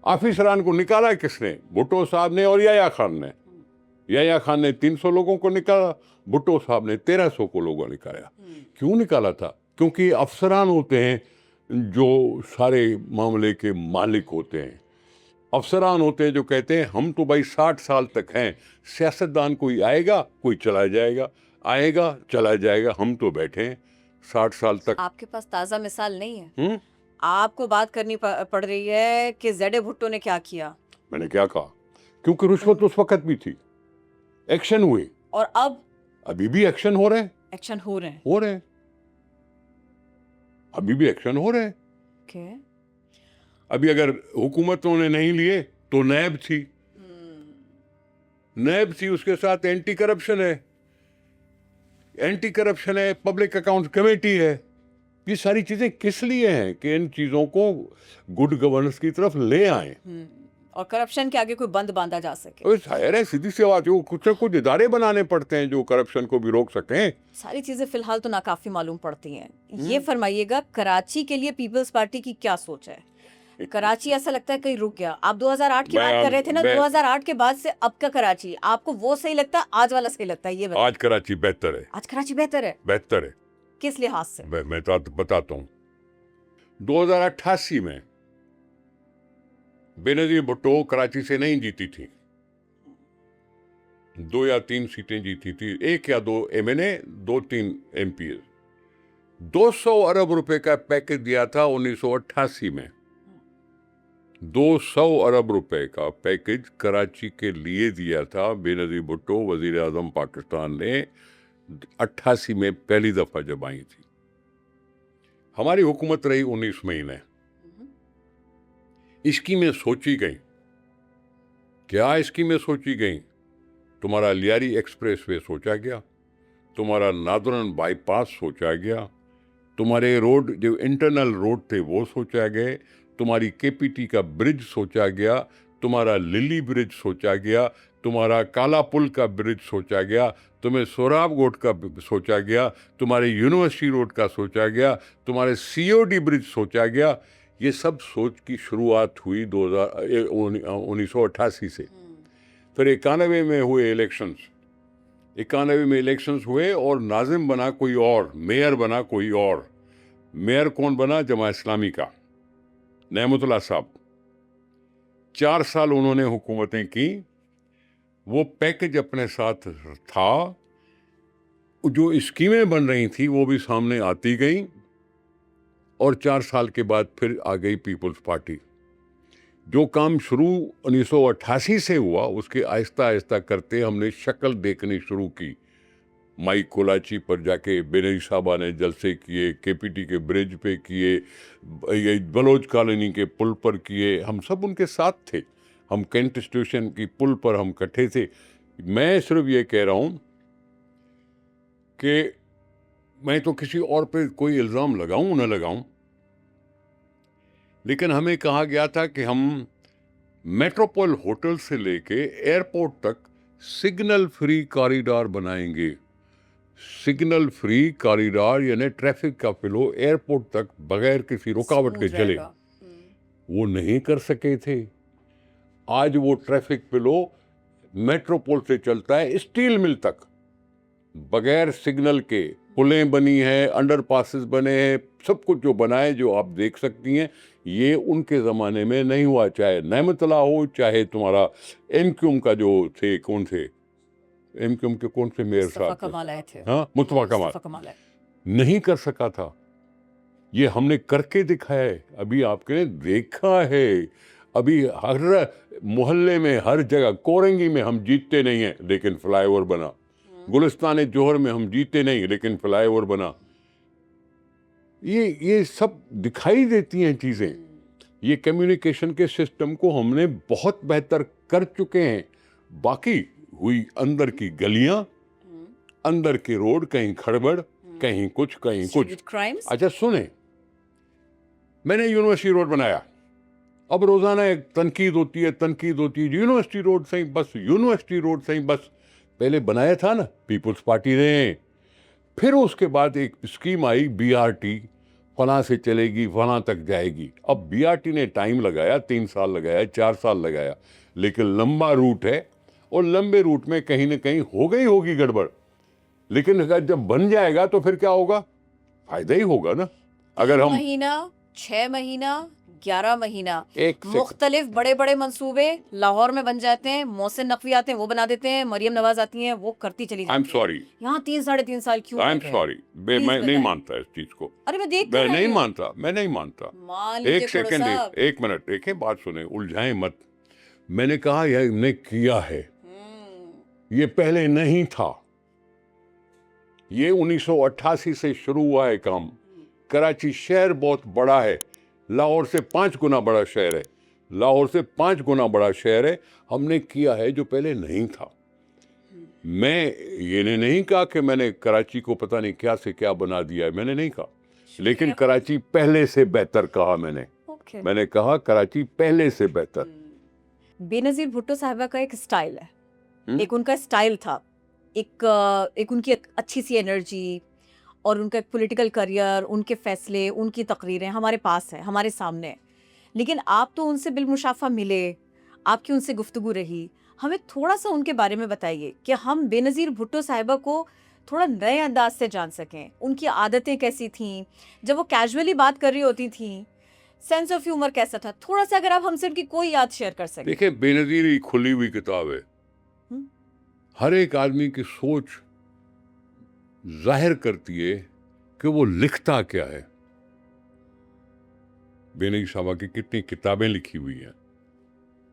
ऑफिसरान को निकाला किसने? भुट्टो साहब ने और याया खान ने। याया खान ने 300 लोगों को निकाला, भुट्टो साहब ने 1300 को लोगों निकाला। क्यों निकाला था? क्योंकि अफसरान होते हैं जो सारे मामले के मालिक होते हैं। अफसरान होते हैं जो कहते हैं हम तो भाई 60 साल तक हैं, सियासतदान कोई आएगा कोई चला जाएगा, आएगा चला जाएगा, हम तो बैठे हैं 60 साल तक। आपके पास ताज़ा मिसाल नहीं है? आपको बात करनी पड़ रही है कि ज़ेड भुट्टो ने क्या किया। मैंने क्या कहा? क्योंकि रुश्वत उस वक्त भी थी, एक्शन हुए। और अब अभी भी एक्शन हो रहे हैं, एक्शन हो रहे हैं। हो रहे हैं, अभी भी एक्शन हो रहे हैं। ओके। अभी अगर हुकूमतों ने नहीं लिए तो नैब थी, नैब थी, उसके साथ एंटी करप्शन है, एंटी करप्शन है, पब्लिक अकाउंट कमेटी है। ये सारी चीजें किस लिए हैं? कि इन चीजों को गुड गवर्नेंस की तरफ ले आए और करप्शन के आगे कोई बंद बांधा जा सके। और जाहिर है, सीधी सी बात, वो कुछ न कुछ इदारे बनाने पड़ते हैं जो करप्शन को भी रोक सकें। सारी चीजें फिलहाल तो नाकाफी मालूम पड़ती हैं। ये फरमाइएगा, कराची के लिए पीपल्स पार्टी की क्या सोच है? कराची ऐसा लगता है कहीं रुक गया। आप 2008 की बात कर रहे थे ना, 2008 के बाद से अब का कराची आपको वो सही लगता है, आज वाला सही लगता है? ये आज कराची बेहतर है। आज कराची बेहतर है? बेहतर है। किस लिहाज से? मैं तो बताता हूँ। 2088 में बेनजीर भुट्टो कराची से नहीं जीती थी, 2 या 3 सीटें जीती थी, 1 या 2 एमएनए, 2-3 एमपीएस। 200 अरब रुपए का पैकेज दिया था 1988 में। 200 अरब रुपए का पैकेज कराची के लिए दिया था बेनजीर भुट्टो वजीर आजम पाकिस्तान ने 88 में पहली दफा जब आई थी। हमारी हुकूमत रही 19 महीने। स्कीमें सोची गई। क्या स्कीमें सोची गई? तुम्हारा लियारी एक्सप्रेसवे सोचा गया, तुम्हारा नादरन बाईपास सोचा गया, तुम्हारे रोड जो इंटरनल रोड थे वो सोचा गए, तुम्हारी केपीटी का ब्रिज सोचा गया, तुम्हारा लिली ब्रिज सोचा गया, तुम्हारा काला पुल का ब्रिज सोचा गया, तुम्हें सोराब गोट का सोचा गया, तुम्हारे यूनिवर्सिटी रोड का सोचा गया, तुम्हारे सीओडी ब्रिज सोचा गया। ये सब सोच की शुरुआत हुई 1988 से। फिर 91 में हुए इलेक्शंस, 91 में इलेक्शंस हुए और नाजिम बना कोई और, मेयर बना कोई और। मेयर कौन बना? जमा इस्लामी का नेमतुल्लाह साहब। 4 साल उन्होंने हुकूमतें की। वो पैकेज अपने साथ था, जो स्कीमें बन रही थी वो भी सामने आती गई और 4 साल के बाद फिर आ गई पीपल्स पार्टी। जो काम शुरू 1988 से हुआ उसके आहिस्ता आहिस्ता करते हमने शक्ल देखनी शुरू की। माई कोलाची पर जाके बेनई साहबा ने जलसे किए, केपीटी के ब्रिज पे किए, ये बलोच कॉलोनी के पुल पर किए। हम सब उनके साथ थे। हम कैंट स्टेशन की पुल पर हम इकट्ठे थे। मैं सिर्फ ये कह रहा हूँ कि मैं तो किसी और पे कोई इल्ज़ाम लगाऊं न लगाऊं, लेकिन हमें कहा गया था कि हम मेट्रोपोल होटल से लेके एयरपोर्ट तक सिग्नल फ्री कॉरिडोर बनाएंगे। सिग्नल फ्री कॉरिडोर यानी ट्रैफिक का फ्लो एयरपोर्ट तक बगैर किसी रुकावट के चले। वो नहीं कर सके थे। आज वो ट्रैफिक फ्लो मेट्रोपोल से चलता है स्टील मिल तक, बगैर सिग्नल के। पुलें बनी हैं, अंडरपासेस बने हैं, सब कुछ जो बना है जो आप देख सकती हैं, ये उनके ज़माने में नहीं हुआ। चाहे नेमतुल्लाह हो, चाहे तुम्हारा एमक्यूएम का जो थे, कौन थे एमक्यूएम के कौन से मेयर साहब थे? हाँ, मुस्तफा कमाल नहीं कर सका था। ये हमने करके दिखाया है। अभी आपने देखा है, अभी हर मोहल्ले में, हर जगह, कोरंगी में हम जीतते नहीं हैं लेकिन फ्लाईओवर बना, गुलिस्तान जोहर में हम जीते नहीं लेकिन फ्लाईओवर बना। ये सब दिखाई देती हैं चीज़ें। ये कम्युनिकेशन के सिस्टम को हमने बहुत बेहतर कर चुके हैं। बाकी हुई अंदर की गलियां, अंदर के रोड, कहीं खड़बड़, कहीं कुछ, कहीं कुछ। अच्छा सुने, मैंने यूनिवर्सिटी रोड बनाया। अब रोजाना एक तनकीद होती है यूनिवर्सिटी रोड सही बस, यूनिवर्सिटी रोड सही बस। पहले बनाया था ना पीपल्स पार्टी ने। फिर उसके बाद एक स्कीम आई बीआरटी, फलां से चलेगी फलां तक जाएगी। अब बीआरटी ने टाइम लगाया, 3 साल लगाया, 4 साल लगाया, लेकिन लंबा रूट है और लंबे रूट में कहीं ना कहीं हो गई होगी गड़बड़। लेकिन अगर जब बन जाएगा तो फिर क्या होगा? फायदा ही होगा ना। अगर हम महीना, 6 महीना, 11 महीना एक मुख्तलिफ बड़े बड़े मंसूबे लाहौर में बन जाते हैं। मोहसिन नकवी आते हैं, वो बना देते हैं। मरियम नवाज आती हैं, वो करती चली जाती आई एम सॉरी, यहाँ 3-3.5 साल क्यों? आई एम सॉरी, मैं नहीं मानता इस चीज को। अरे मैं नहीं मानता, मैं नहीं मानता। मान लीजिए एक सेकंड, एक मिनट, देखें, बात सुने, उलझाएं मत। मैंने कहा यह हमने किया है, ये पहले नहीं था। ये 1988 से शुरू हुआ है काम। कराची शहर बहुत बड़ा है, लाहौर से 5 गुना बड़ा शहर है, लाहौर से 5 गुना बड़ा शहर है। हमने किया है जो पहले नहीं था। मैं ये नहीं कहा कि मैंने कराची को पता नहीं क्या से क्या बना दिया है, मैंने नहीं कहा। लेकिन कराची पहले से बेहतर कहा मैंने। मैंने कहा कराची पहले से बेहतर। बेनजीर भुट्टो साहिबा का एक स्टाइल है, एक उनका स्टाइल था, एक उनकी अच्छी सी एनर्जी और उनका एक पॉलिटिकल करियर, उनके फैसले, उनकी तकरीरें हमारे पास है, हमारे सामने है। लेकिन आप तो उनसे बिलमुशाफा मिले, आपकी उनसे गुफ्तगू रही। हमें थोड़ा सा उनके बारे में बताइए कि हम बेनजीर भुट्टो साहिबा को थोड़ा नए अंदाज से जान सकें, उनकी आदतें कैसी थीं, जब वो कैजुअली बात कर रही होती थीं, सेंस ऑफ ह्यूमर कैसा था, थोड़ा सा अगर आप हमसे उनकी कोई याद शेयर कर सकें। देखिए, बेनज़ीर एक खुली हुई किताब है। हम्म, हर एक आदमी की सोच जाहिर करती है कि वो लिखता क्या है। बेनज़ीर साहबा की कितनी किताबें लिखी हुई हैं,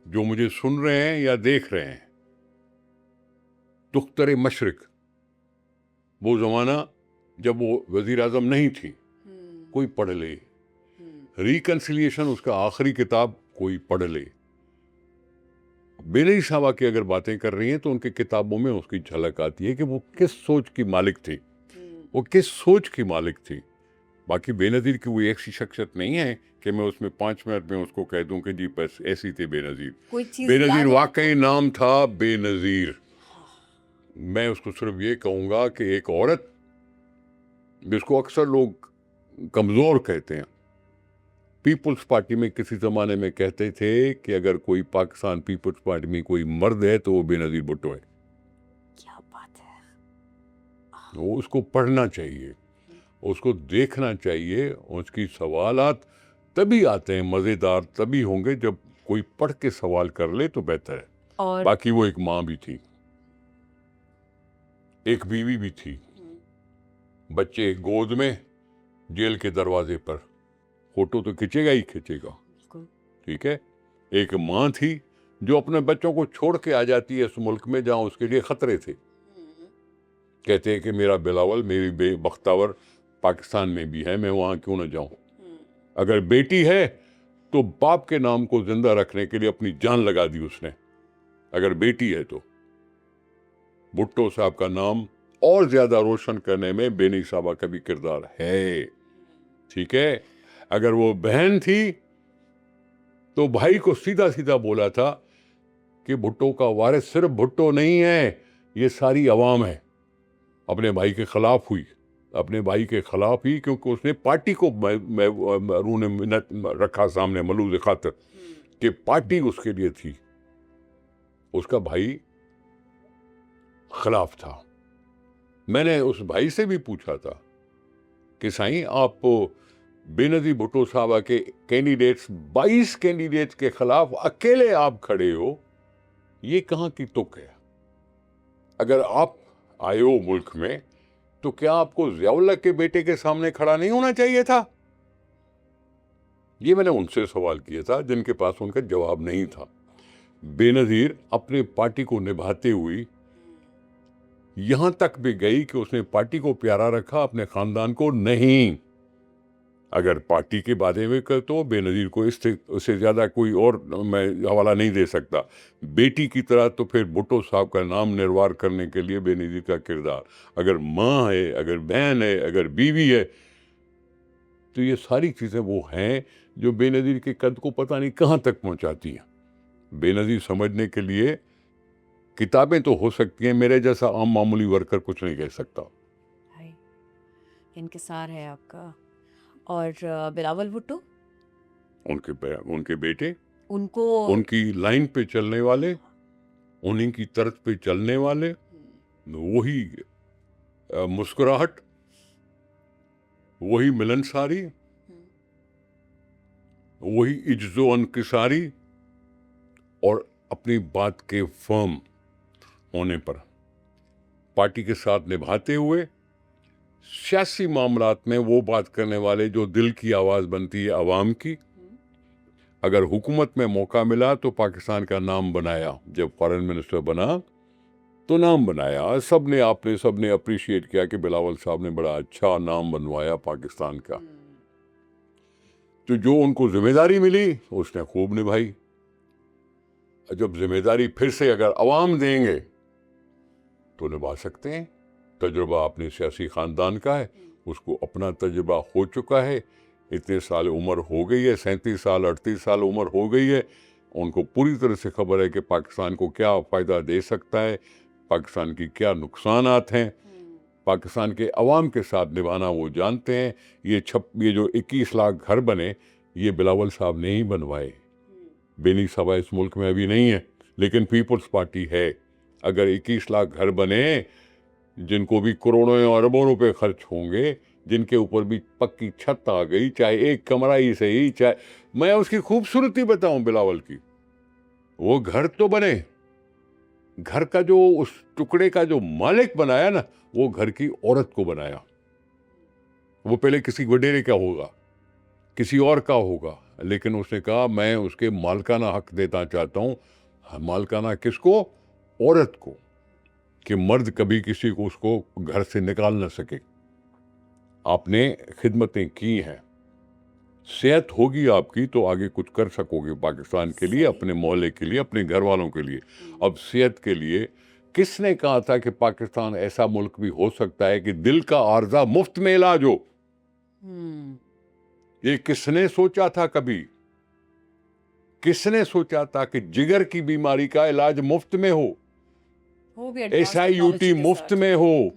जो मुझे सुन रहे हैं या देख रहे हैं। दुख्तर मशरिक, वो ज़माना जब वो वज़ीर आज़म नहीं थी, कोई पढ़ ले। रिकन्सिलिएशन उसका आखिरी किताब, कोई पढ़ ले। बेनज़ीर साहबा की अगर बातें कर रही हैं तो उनकी किताबों में उसकी झलक आती है कि वो किस सोच की मालिक थी, वो किस सोच की मालिक थी। बाकी बेनज़ीर की वो ऐसी शख्सियत नहीं है कि मैं उसमें 5 मिनट में उसको कह दूं कि जी बस ऐसी थे बेनज़ीर। कोई चीज बेनज़ीर याद है वाकई नाम था बेनज़ीर। मैं उसको सिर्फ ये कहूँगा कि एक औरत, जिसको अक्सर लोग कमज़ोर कहते हैं, पीपल्स पार्टी में किसी ज़माने में कहते थे कि अगर कोई पाकिस्तान पीपल्स पार्टी में कोई मर्द है तो वो बेनज़ीर भुट्टो है। क्या बात है। वो उसको पढ़ना चाहिए, उसको देखना चाहिए। उसकी सवालात तभी आते हैं मज़ेदार, तभी होंगे जब कोई पढ़ के सवाल कर ले तो बेहतर है। और बाकी वो एक माँ भी थी, एक बीवी भी थी, बच्चे गोद में, जेल के दरवाजे पर। फोटो तो खींचेगा ही खींचेगा, बिल्कुल। ठीक है। एक माँ थी जो अपने बच्चों को छोड़ के आ जाती है इस मुल्क में जहाँ उसके लिए खतरे थे। कहते हैं कि मेरा बिलावल, मेरी बेबख्तावर पाकिस्तान में भी है, मैं वहाँ क्यों ना जाऊँ। अगर बेटी है तो बाप के नाम को जिंदा रखने के लिए अपनी जान लगा दी उसने, अगर बेटी है तो। भुट्टो साहब का नाम और ज्यादा रोशन करने में बेनी साहबा का भी किरदार है, ठीक है। अगर वो बहन थी तो भाई को सीधा सीधा बोला था कि भुट्टो का वारिस सिर्फ भुट्टो नहीं है, ये सारी अवाम है। अपने भाई के खिलाफ हुई, अपने भाई के खिलाफ ही, क्योंकि उसने पार्टी को रूने मिन्नत रखा सामने मलूज़ खातिर कि पार्टी उसके लिए थी। उसका भाई खिलाफ था। मैंने उस भाई से भी पूछा था कि साईं, आप बेनज़ीर भुट्टो साहबा के कैंडिडेट्स 22 कैंडिडेट्स के खिलाफ अकेले आप खड़े हो, ये कहाँ की तुक है? अगर आप आए हो मुल्क में तो क्या आपको ज़ियाउल्लाह के बेटे के सामने खड़ा नहीं होना चाहिए था? ये मैंने उनसे सवाल किया था जिनके पास उनका जवाब नहीं था। बेनज़ीर अपने पार्टी को निभाते हुए यहां तक भी गई कि उसने पार्टी को प्यारा रखा, अपने खानदान को नहीं। अगर पार्टी के बारे में कर तो बेनज़ीर को इससे ज़्यादा कोई और मैं हवाला नहीं दे सकता। बेटी की तरह तो फिर भुट्टो साहब का नाम निर्वार करने के लिए बेनज़ीर का किरदार, अगर माँ है, अगर बहन है, अगर बीवी है, तो ये सारी चीज़ें वो हैं जो बेनज़ीर के कद को पता नहीं कहाँ तक पहुँचाती हैं। बेनज़ीर समझने के लिए किताबें तो हो सकती हैं, मेरे जैसा आम मामूली वर्कर कुछ नहीं कह सकता। हाय, इनकिसार है आपका। और बिलावल भुट्टो, उनके बेटे, उनको उनकी लाइन पे चलने वाले, उन्हीं की तर्ज पे चलने वाले, वही मुस्कुराहट, वही मिलनसारी, वही इज्जो अनकिसारी, और अपनी बात के फर्म होने पर पार्टी के साथ निभाते हुए सियासी मामलात में वो बात करने वाले जो दिल की आवाज़ बनती है आवाम की। अगर हुकूमत में मौका मिला तो पाकिस्तान का नाम बनाया, जब फॉरेन मिनिस्टर बना तो नाम बनाया, सबने अप्रिशिएट किया कि बिलावल साहब ने बड़ा अच्छा नाम बनवाया पाकिस्तान का। तो जो उनको जिम्मेदारी मिली उसने खूब निभाई। जब जिम्मेदारी फिर से अगर अवाम देंगे तो निभा सकते हैं। तजुर्बा अपने सियासी ख़ानदान का है, उसको अपना तजुर्बा हो चुका है, इतने साल उम्र हो गई है, 37 साल 38 साल उम्र हो गई है, उनको पूरी तरह से खबर है कि पाकिस्तान को क्या फ़ायदा दे सकता है, पाकिस्तान की क्या नुकसानात हैं, पाकिस्तान के अवाम के साथ निभाना वो जानते हैं। ये जो 21 लाख घर बने, ये बिलावल साहब ने ही बनवाए। बेनी सभा इस मुल्क में अभी नहीं है, लेकिन पीपल्स पार्टी है। अगर 21 लाख घर बने जिनको भी करोड़ों या अरबों रुपए खर्च होंगे, जिनके ऊपर भी पक्की छत आ गई, चाहे एक कमरा ही सही, चाहे मैं उसकी खूबसूरती बताऊं बिलावल की, वो घर तो बने, घर का जो उस टुकड़े का जो मालिक बनाया ना, वो घर की औरत को बनाया। वो पहले किसी वडेरे का होगा, किसी और का होगा, लेकिन उसने कहा मैं उसके मालकाना हक देना चाहता हूं। मालकाना किसको? औरत को, कि मर्द कभी किसी को उसको घर से निकाल ना सके। आपने खिदमतें की हैं, सेहत होगी आपकी तो आगे कुछ कर सकोगे पाकिस्तान के लिए, अपने मोहल्ले के लिए, अपने घर वालों के लिए। अब सेहत के लिए किसने कहा था कि पाकिस्तान ऐसा मुल्क भी हो सकता है कि दिल का आर्जा मुफ्त में इलाज हो? ये किसने सोचा था कभी? किसने सोचा था कि जिगर की बीमारी का इलाज मुफ्त में हो, वो भी advanced SIUT technology के मुफ्त साथ। में हो,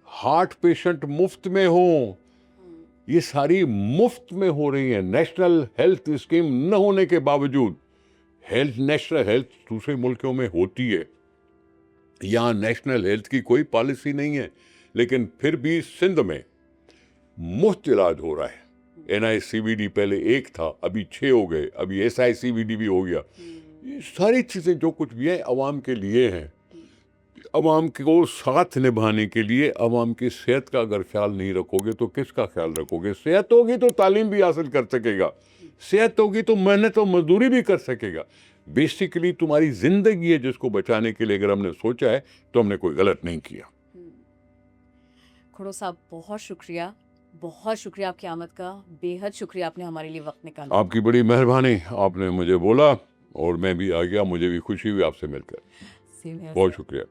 हार्ट पेशेंट मुफ्त में हो, ये सारी मुफ्त में हो रही है नेशनल हेल्थ स्कीम न होने के बावजूद। नेशनल हेल्थ दूसरे मुल्कों में होती है, यहाँ नेशनल हेल्थ की कोई पॉलिसी नहीं है, लेकिन फिर भी सिंध में मुफ्त इलाज हो रहा है। NICVD पहले 1 था, अभी 6 हो गए, अभी SICVD भी हो गया। ये सारी चीज़ें जो कुछ भी है अवाम के लिए हैं, अवाम को साथ निभाने के लिए। अवाम की सेहत का अगर ख्याल नहीं रखोगे तो किसका ख्याल रखोगे? सेहत होगी तो तालीम भी हासिल कर सकेगा, सेहत होगी तो मेहनत और मजदूरी भी कर सकेगा। बेसिकली तुम्हारी जिंदगी है जिसको बचाने के लिए अगर हमने सोचा है तो हमने कोई गलत नहीं किया। खुड़ो साहब, बहुत शुक्रिया आपकी आमद का, बेहद शुक्रिया आपने हमारे लिए वक्त निकाला। आपकी बड़ी मेहरबानी, आपने मुझे बोला और मैं भी आ गया, मुझे भी खुशी हुई आपसे मिलकर। Same here, बहुत sir. शुक्रिया।